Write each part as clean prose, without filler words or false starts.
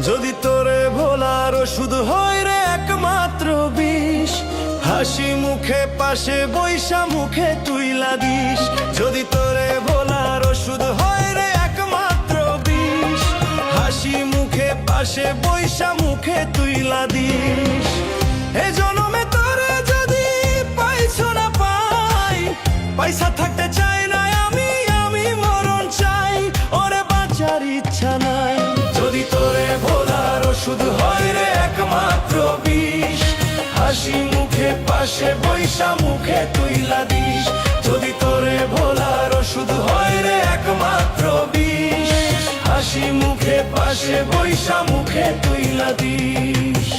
যদি তোরে ভোলার ওষুধ হয় রে একমাত্র বিষ, হাসি মুখে পাশে বৈশা মুখে তুইলা দিস। যদি তোরে ভোলার ওষুধ হয় রে একমাত্র বিষ, হাসি মুখে পাশে বৈশা মুখে তুইলা দিস। এ জনমে তোরে যদি পাইছো না পাই, পয়সা থাকতে চাই না আমি মরণ চাই, ওরে বাঁচার ইচ্ছা নাই। যদি তোরে ভোলার ওষুধ হয় রে একমাত্র বিষ, হাসি মুখে পাশে বৈশা মুখে তুইলা দিস। যদি তোরে ভোলার ওষুধ হয় রে একমাত্র বিষ, হাসি মুখে পাশে বৈশা মুখে তুইলা দিস।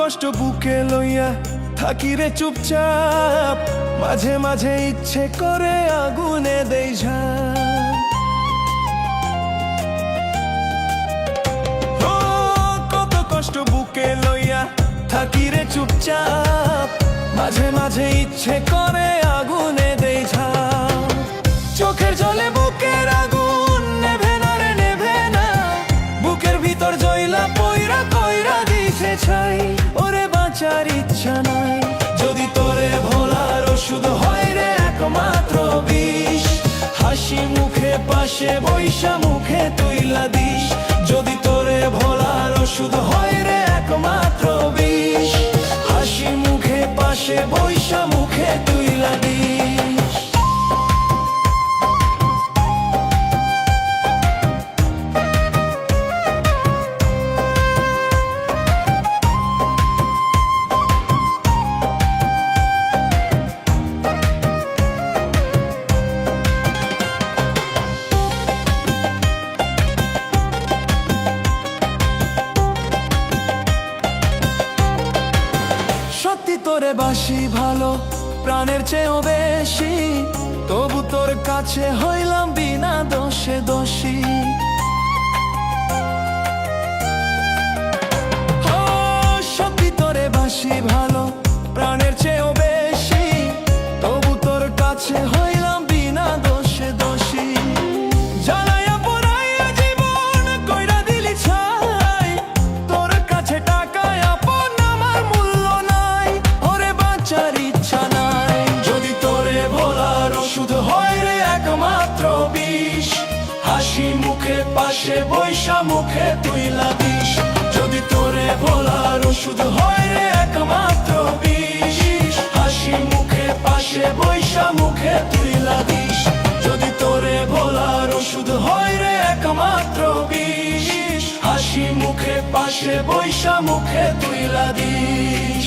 কষ্ট বুকে লইয়া থাকি রে চুপচাপ, মাঝে মাঝে ইচ্ছে করে আগুনে দেই ঝাঁপ। ও কত কষ্ট বুকে লইয়া থাকি রে চুপচাপ, মাঝে মাঝে ইচ্ছে করে আগুনে দেই ঝাঁপ। চোখের জলে বুকের আগুন নেভে না রে নেভে না, বুকের ভিতর জয়লা পয়রা কইরা দিছে ছাই, ওরে বাঁচার ইচ্ছা নাই। যদি তোরে ভোলার ওষুধ হয় রে একমাত্র বিষ, হাসি মুখে পাশে বৈশা মুখে তুইলা দিস। যদি তোরে ভোলার ওষুধ হয় রে একমাত্র বিষ, হাসি মুখে পাশে বৈশা মুখে তুইলা দিস। সত্যি তোরে বাসি ভালো প্রাণের চেয়েও বেশি, তবু তোর কাছে হইলাম বিনা দোষে দোষী। সত্যি তোরে বাসি ভালো প্রাণের চেয়েও বেশি, তবু তোর কাছে হইলাম বিনা দোষে দোষী। জ্বালাইয়া পোড়াইয়া জীবন কইরা দিলি ছাই, তোর কাছে টাকায় আপন আমার মূল্য নাই, ওরে বাঁচার ইচ্ছা নাই। যদি তোরে ভোলার ওষুধ হয় রে একমাত্র বিষ, হাসি মুখে পাশে বৈশা মুখে তুইলা দিস। যদি তোরে ভোলার ওষুধ হয় রে একমাত্র বিষ, হাসি মুখে পাশে বৈশা মুখে তুইলা দিস। যদি তোরে ভোলার ওষুধ হয় রে একমাত্র বিষ, হাসি মুখে পাশে বৈশা মুখে তুইলা দিস।